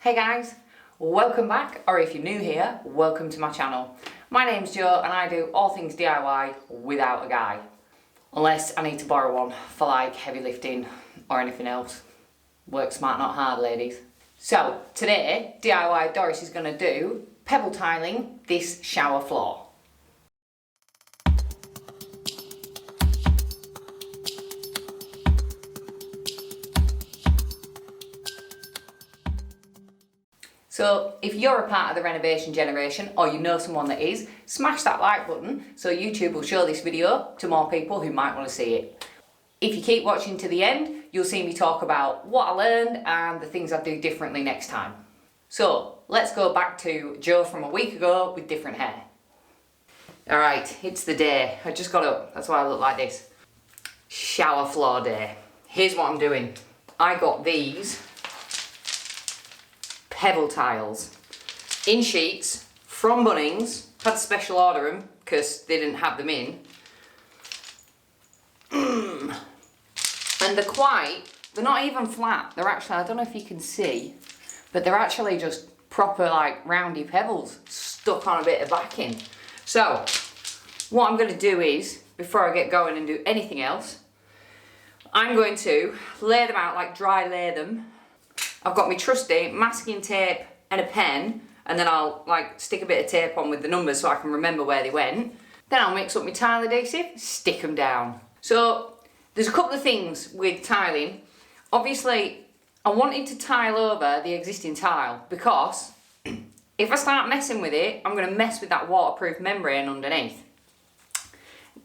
Hey guys, welcome back, or if you're new here, welcome to my channel. My name's Jo and I do all things DIY without a guy. Unless I need to borrow one for like heavy lifting or anything else. Work smart, not hard, ladies. So today, DIY Doris is going to do pebble tiling this shower floor. So if you're a part of the renovation generation or you know someone that is, smash that like button so YouTube will show this video to more people who might want to see it. If you keep watching to the end, you'll see me talk about what I learned and the things I do differently next time. So let's go back to Jo from a week ago with different hair. Alright, it's the day. I just got up, that's why I look like this. Shower floor day. Here's what I'm doing. I got these pebble tiles in sheets from Bunnings. Had to special order them because they didn't have them in. And they're not even flat. They're actually, I don't know if you can see, but they're actually just proper like roundy pebbles stuck on a bit of backing. So what I'm going to do is, before I get going and do anything else, I'm going to lay them out, like dry lay them. I've got my trusty masking tape and a pen, and then I'll like stick a bit of tape on with the numbers so I can remember where they went. Then I'll mix up my tile adhesive, stick them down. So there's a couple of things with tiling. Obviously, I wanted to tile over the existing tile because if I start messing with it, I'm going to mess with that waterproof membrane underneath.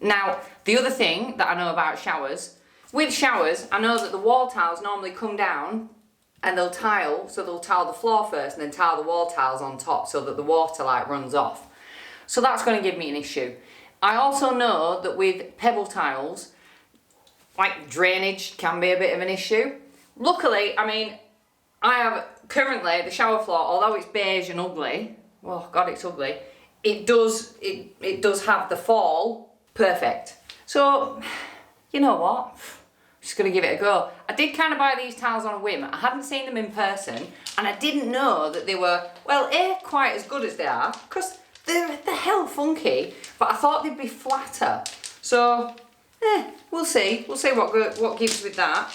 Now, the other thing that I know about showers, with showers, I know that the wall tiles normally come down and they'll tile, so they'll tile the floor first and then tile the wall tiles on top so that the water like runs off. So that's going to give me an issue. I also know that with pebble tiles, like drainage can be a bit of an issue. Luckily, I mean, I have currently the shower floor, although it's beige and ugly, oh god it's ugly, it does have the fall perfect. So, you know what? Just gonna give it a go. I did kind of buy these tiles on a whim. I hadn't seen them in person and I didn't know that they were, well, A, quite as good as they are, because they're hell funky, but I thought they'd be flatter. So, we'll see. We'll see what gives with that.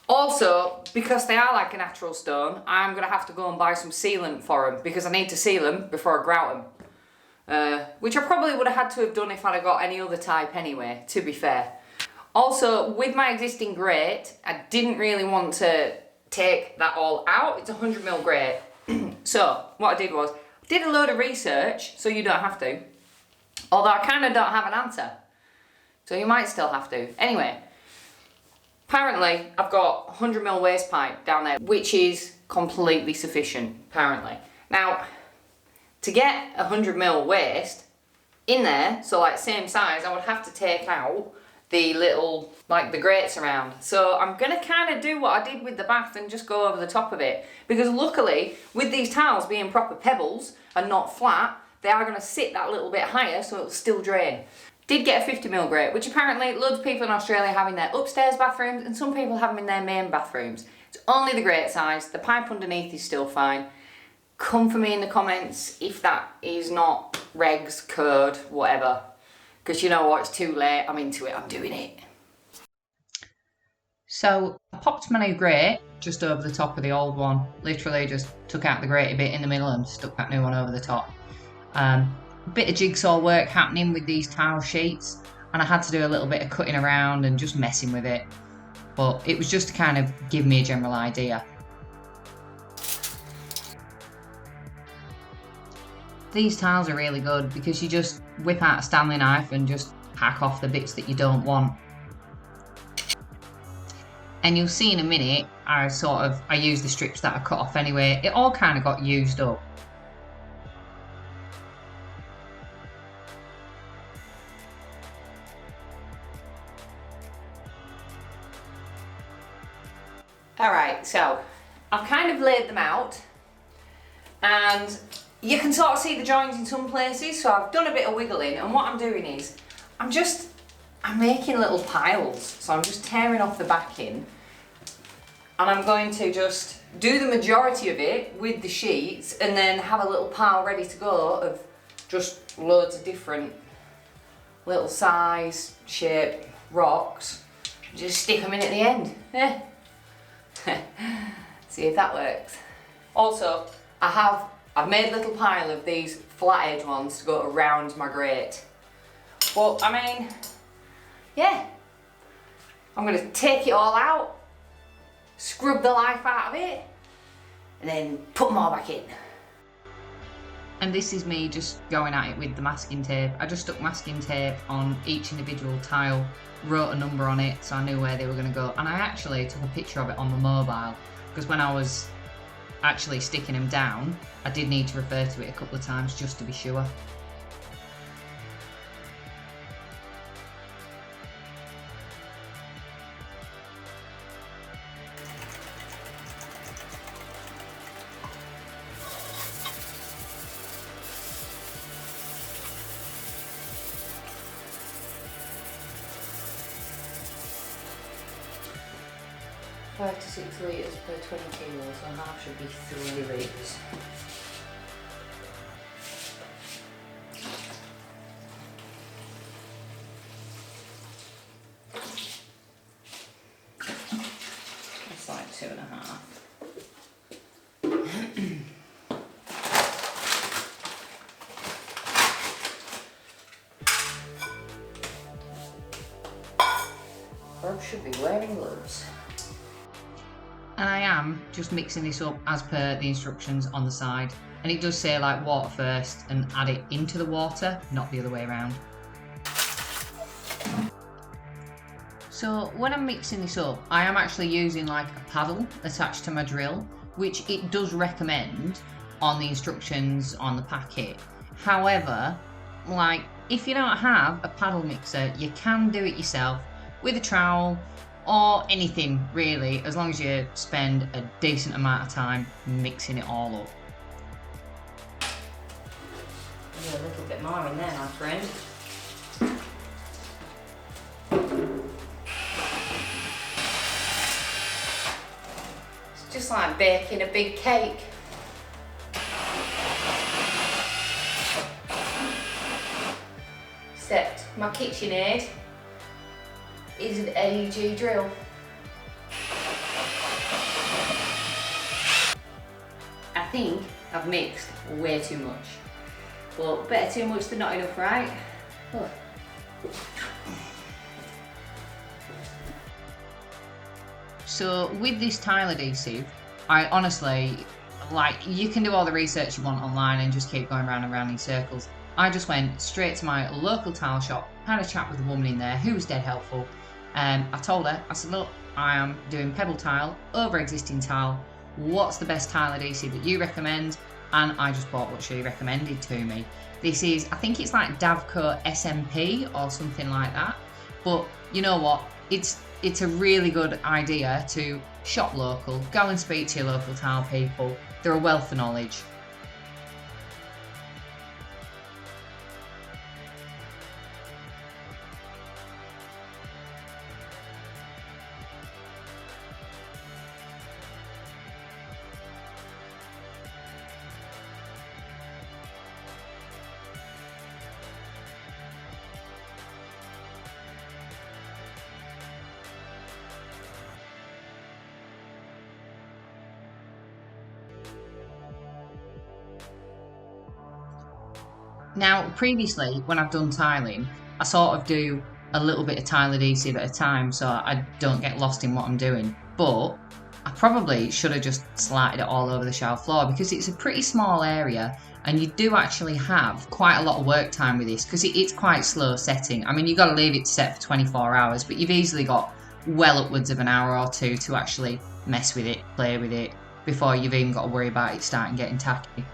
Also, because they are like a natural stone, I'm gonna have to go and buy some sealant for them because I need to seal them before I grout them. Which I probably would have had to have done if I'd have got any other type anyway, to be fair. Also, with my existing grate, I didn't really want to take that all out. It's a 100mm grate. So, what I did was, I did a load of research, so you don't have to. Although I kind of don't have an answer. So you might still have to. Anyway, apparently I've got 100mm waste pipe down there, which is completely sufficient, apparently. Now, to get 100mm waste in there, so like same size, I would have to take out the little, like the grates around. So I'm gonna kind of do what I did with the bath and just go over the top of it. Because luckily, with these tiles being proper pebbles and not flat, they are gonna sit that little bit higher so it'll still drain. Did get a 50mm grate, which apparently loads of people in Australia have in their upstairs bathrooms and some people have them in their main bathrooms. It's only the grate size, the pipe underneath is still fine. Come for me in the comments if that is not regs, code, whatever. Because you know what, it's too late, I'm into it, I'm doing it. So I popped my new grate just over the top of the old one. Literally just took out the grate a bit in the middle and stuck that new one over the top. A bit of jigsaw work happening with these tile sheets and I had to do a little bit of cutting around and just messing with it. But it was just to kind of give me a general idea. These tiles are really good because you just whip out a Stanley knife and just hack off the bits that you don't want. And you'll see in a minute, I used the strips that I cut off anyway. It all kind of got used up. Alright, so I've kind of laid them out and you can sort of see the joins in some places, so I've done a bit of wiggling and what I'm doing is I'm making little piles. So I'm just tearing off the backing and I'm going to just do the majority of it with the sheets and then have a little pile ready to go of just loads of different little size, shape rocks. Just stick them in at the end. See if that works. Also, I've made a little pile of these flat edge ones to go around my grate. But I mean, yeah, I'm gonna take it all out, scrub the life out of it, and then put them all back in. And this is me just going at it with the masking tape. I just stuck masking tape on each individual tile, wrote a number on it so I knew where they were going to go, and I actually took a picture of it on the mobile because when I was actually sticking them down I did need to refer to it a couple of times just to be sure. Five to 6 litres per 20 kilos, so half should be 3 litres. That's like 2.5. Grout should be wearing gloves. And I am just mixing this up as per the instructions on the side. And it does say like water first and add it into the water, not the other way around. So when I'm mixing this up, I am actually using like a paddle attached to my drill, which it does recommend on the instructions on the packet. However, like if you don't have a paddle mixer, you can do it yourself with a trowel, or anything really, as long as you spend a decent amount of time mixing it all up. There's a little bit more in there, my friend. It's just like baking a big cake. Except my KitchenAid is an AEG drill. I think I've mixed way too much. Well, better too much than not enough, right? Oh. So with this tile adhesive, I honestly, like, you can do all the research you want online and just keep going round and round in circles. I just went straight to my local tile shop, had a chat with a woman in there who was dead helpful. I told her, I said, look, I am doing pebble tile over existing tile. What's the best tile adhesive that you recommend? And I just bought what she recommended to me. This is, I think it's like Davco SMP or something like that. But you know what? It's a really good idea to shop local, go and speak to your local tile people. They're a wealth of knowledge. Now, previously, when I've done tiling, I sort of do a little bit of tile adhesive at a time so I don't get lost in what I'm doing. But I probably should have just slatted it all over the shower floor because it's a pretty small area and you do actually have quite a lot of work time with this because it's quite slow setting. I mean, you've got to leave it to set for 24 hours, but you've easily got well upwards of an hour or two to actually mess with it, play with it, before you've even got to worry about it starting getting tacky.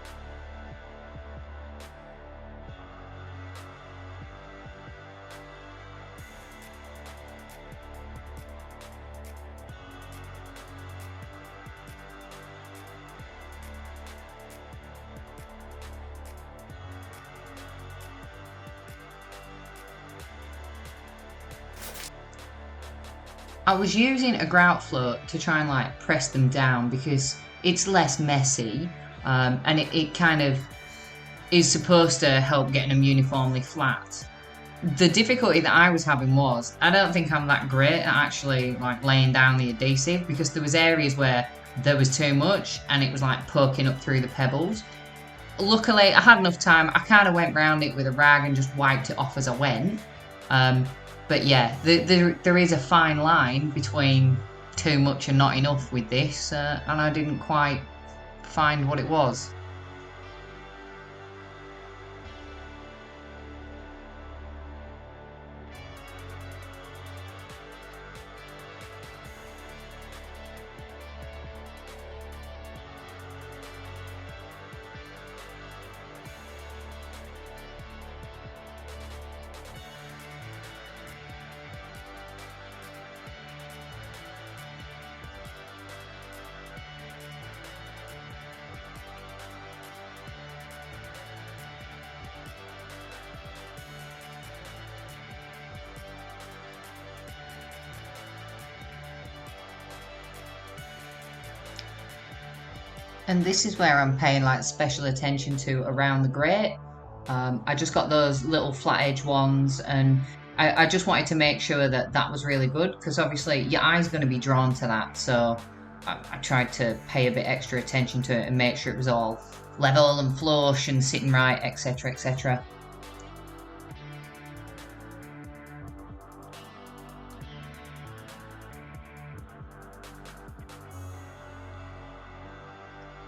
I was using a grout float to try and like press them down because it's less messy, and it kind of is supposed to help getting them uniformly flat. The difficulty that I was having was, I don't think I'm that great at actually like laying down the adhesive, because there was areas where there was too much and it was like poking up through the pebbles. Luckily, I had enough time. I kind of went round it with a rag and just wiped it off as I went. But yeah, there is a fine line between too much and not enough with this, and I didn't quite find what it was. And this is where I'm paying like special attention to around the grate. I just got those little flat edge ones, and I just wanted to make sure that that was really good, because obviously your eye's going to be drawn to that. So I tried to pay a bit extra attention to it and make sure it was all level and flush and sitting right, etc, etc.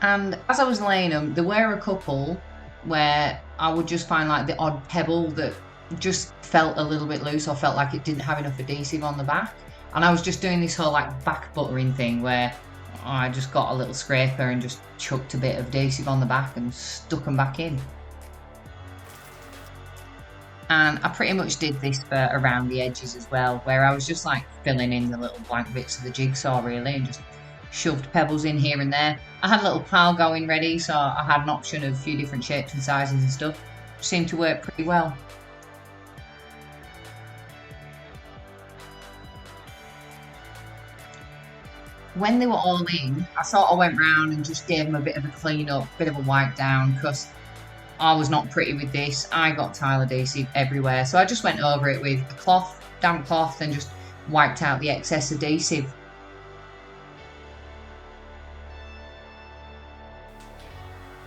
And as I was laying them, there were a couple where I would just find like the odd pebble that just felt a little bit loose or felt like it didn't have enough adhesive on the back. And I was just doing this whole like back buttering thing where I just got a little scraper and just chucked a bit of adhesive on the back and stuck them back in. And I pretty much did this for around the edges as well, where I was just like filling in the little blank bits of the jigsaw really, and just shoved pebbles in here and there. I had a little pile going ready, so I had an option of a few different shapes and sizes and stuff. Which seemed to work pretty well. When they were all in, I sort of went round and just gave them a bit of a clean up, bit of a wipe down, because I was not pretty with this. I got tile adhesive everywhere, so I just went over it with a cloth, damp cloth, and just wiped out the excess adhesive.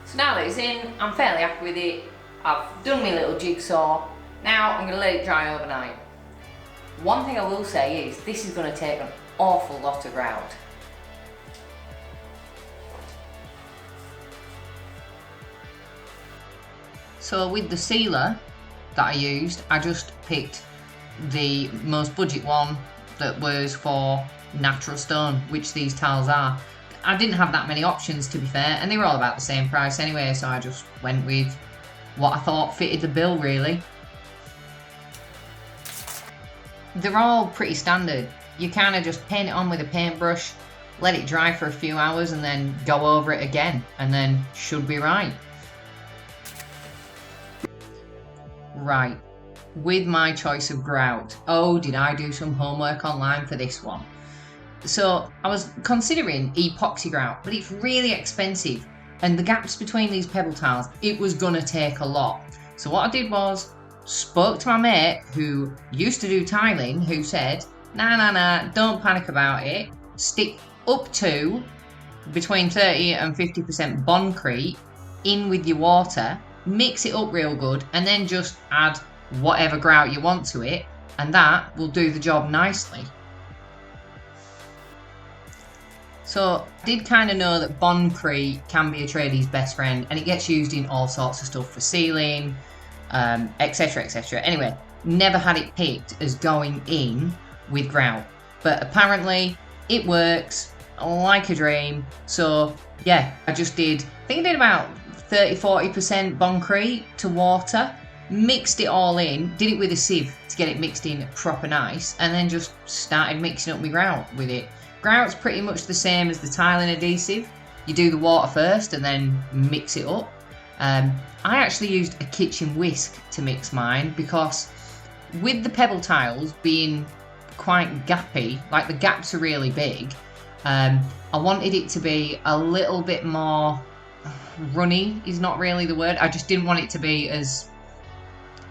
So now that it's in, I'm fairly happy with it. I've done my little jigsaw. Now I'm going to let it dry overnight. One thing I will say is this is going to take an awful lot of grout. So with the sealer that I used, I just picked the most budget one that was for natural stone, which these tiles are. I didn't have that many options, to be fair, and they were all about the same price anyway, so I just went with what I thought fitted the bill really. They're all pretty standard. You kind of just paint it on with a paintbrush, let it dry for a few hours, and then go over it again, and then should be right. Right, with my choice of grout. Oh, did I do some homework online for this one? So I was considering epoxy grout, but it's really expensive, and the gaps between these pebble tiles, it was gonna take a lot. So what I did was spoke to my mate who used to do tiling, who said, nah, don't panic about it. Stick up to between 30 and 50% Bondcrete in with your water, mix it up real good, and then just add whatever grout you want to it, and that will do the job nicely. So I did kind of know that Bondcrete can be a tradie's best friend, and it gets used in all sorts of stuff for sealing, etc, etc. Anyway, never had it picked as going in with grout, but apparently it works like a dream. So yeah, I think I did about 30-40% Bondcrete to water, mixed it all in, did it with a sieve to get it mixed in proper nice, and then just started mixing up my grout with it. Grout's pretty much the same as the tiling adhesive. You do the water first and then mix it up. I actually used a kitchen whisk to mix mine, because with the pebble tiles being quite gappy, like the gaps are really big. I wanted it to be a little bit more runny, is not really the word. I just didn't want it to be as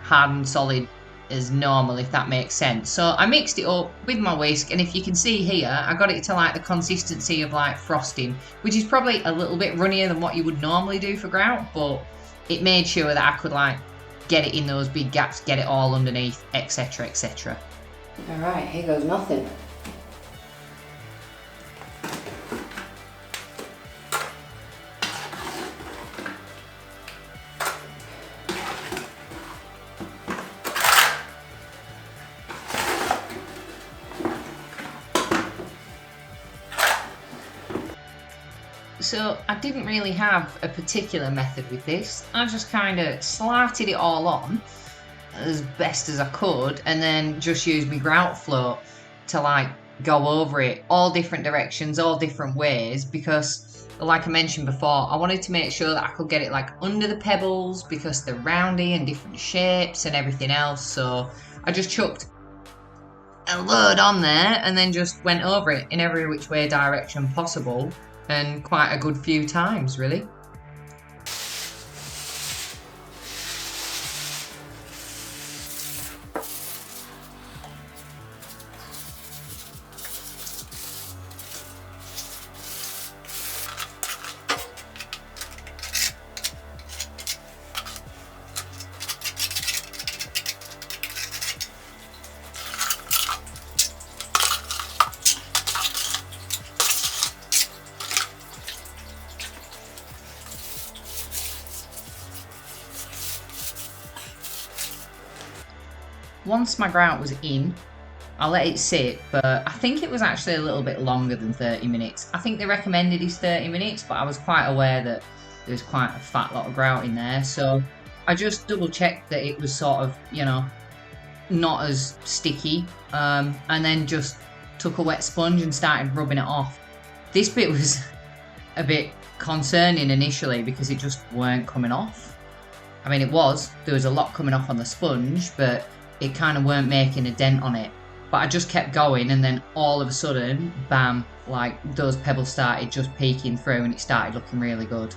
hard and solid as normal, if that makes sense. So I mixed it up with my whisk, and if you can see here, I got it to like the consistency of like frosting, which is probably a little bit runnier than what you would normally do for grout, but it made sure that I could like get it in those big gaps, get it all underneath, etc, etc. Alright, here goes nothing. So I didn't really have a particular method with this. I just kind of slatted it all on as best as I could, and then just used my grout float to like go over it all different directions, all different ways, because like I mentioned before, I wanted to make sure that I could get it like under the pebbles because they're roundy and different shapes and everything else. So I just chucked a load on there and then just went over it in every which way direction possible, and quite a good few times really. Once my grout was in, I let it sit, but I think it was actually a little bit longer than 30 minutes. I think they recommended is 30 minutes, but I was quite aware that there was quite a fat lot of grout in there. So I just double checked that it was sort of, you know, not as sticky, and then just took a wet sponge and started rubbing it off. This bit was a bit concerning initially because it just weren't coming off. I mean, there was a lot coming off on the sponge, but it kind of weren't making a dent on it. But I just kept going, and then all of a sudden, bam, like those pebbles started just peeking through and it started looking really good.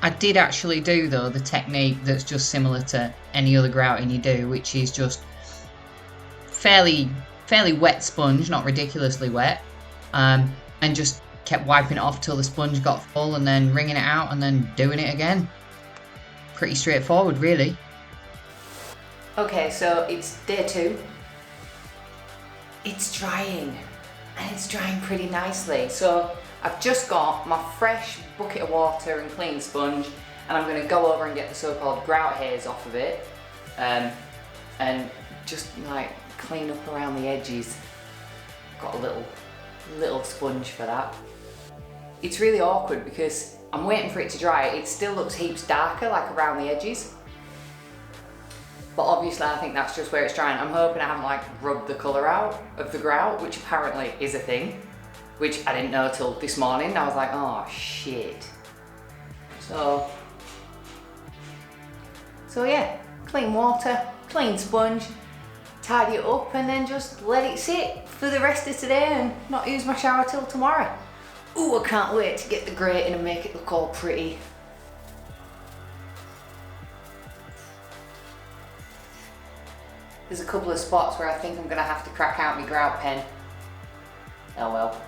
I did actually do though the technique that's just similar to any other grouting you do, which is just fairly wet sponge, not ridiculously wet, and just kept wiping it off till the sponge got full, and then wringing it out and then doing it again. Pretty straightforward really. Okay, so it's day 2. It's drying, and it's drying pretty nicely. So I've just got my fresh bucket of water and clean sponge, and I'm going to go over and get the so-called grout hairs off of it, and just like clean up around the edges. Got a little sponge for that. It's really awkward because I'm waiting for it to dry. It still looks heaps darker, like around the edges. But obviously I think that's just where it's drying. I'm hoping I haven't like rubbed the colour out of the grout, which apparently is a thing, which I didn't know till this morning. I was like, oh shit. So yeah, clean water, clean sponge, tidy it up, and then just let it sit for the rest of today and not use my shower till tomorrow. Ooh, I can't wait to get the grating and make it look all pretty. There's a couple of spots where I think I'm gonna have to crack out my grout pen. Oh well.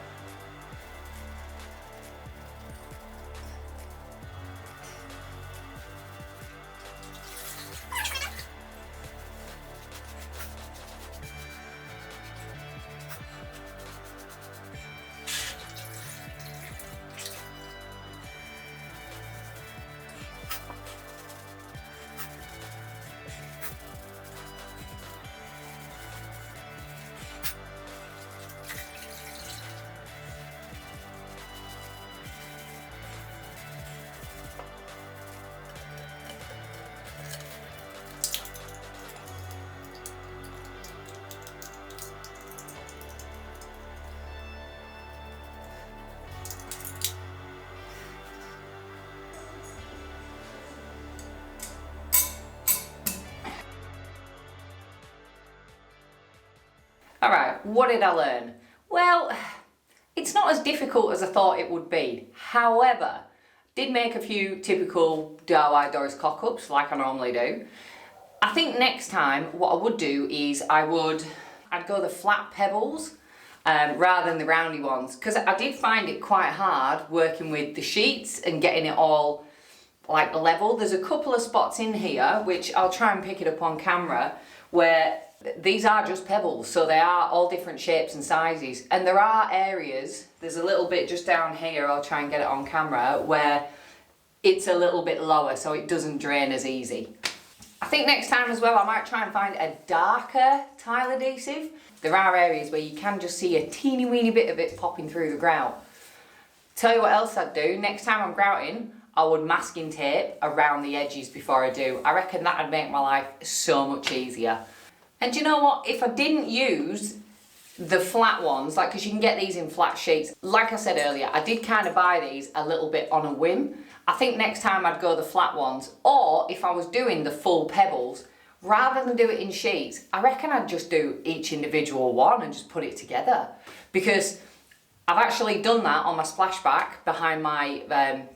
Alright, what did I learn? Well, it's not as difficult as I thought it would be. However, did make a few typical DIY Doris cock-ups like I normally do. I think next time what I would do is I'd go the flat pebbles rather than the roundy ones, because I did find it quite hard working with the sheets and getting it all like level. There's a couple of spots in here which I'll try and pick it up on camera where these are just pebbles, so they are all different shapes and sizes, and there are areas, there's a little bit just down here, I'll try and get it on camera, where it's a little bit lower so it doesn't drain as easy. I think next time as well I might try and find a darker tile adhesive. There are areas where you can just see a teeny weeny bit of it popping through the grout. Tell you what else I'd do, next time I'm grouting, I would masking tape around the edges before I do. I reckon that'd make my life so much easier. And you know what, if I didn't use the flat ones, like, because you can get these in flat sheets, like I said earlier, I did kind of buy these a little bit on a whim. I think next time I'd go the flat ones, or if I was doing the full pebbles, rather than do it in sheets, I reckon I'd just do each individual one and just put it together. Because I've actually done that on my splashback behind my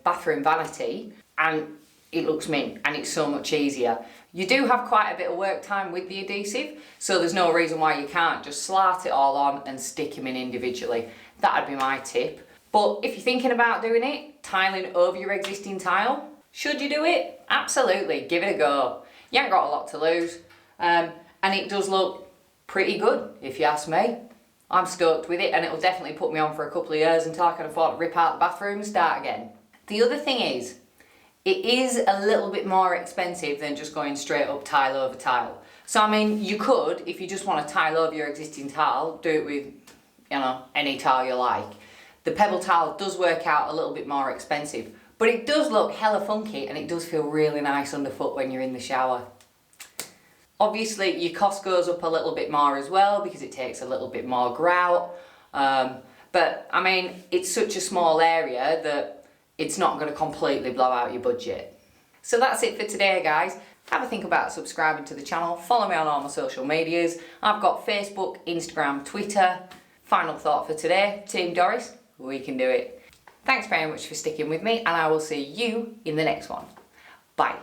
bathroom vanity, and it looks mint and it's so much easier. You do have quite a bit of work time with the adhesive, so there's no reason why you can't just slart it all on and stick them in individually. That'd be my tip. But if you're thinking about doing it, tiling over your existing tile, should you do it? Absolutely, give it a go. You ain't got a lot to lose, and it does look pretty good if you ask me. I'm stoked with it, and it'll definitely put me on for a couple of years until I can afford to rip out the bathroom and start again. The other thing is, it is a little bit more expensive than just going straight up tile over tile. So I mean, you could, if you just want to tile over your existing tile, do it with, you know, any tile you like. The pebble tile does work out a little bit more expensive, but it does look hella funky and it does feel really nice underfoot when you're in the shower. Obviously your cost goes up a little bit more as well because it takes a little bit more grout, but I mean, it's such a small area that it's not going to completely blow out your budget. So that's it for today, guys. Have a think about subscribing to the channel. Follow me on all my social medias. I've got Facebook, Instagram, Twitter. Final thought for today, Team Doris, we can do it. Thanks very much for sticking with me, and I will see you in the next one. Bye.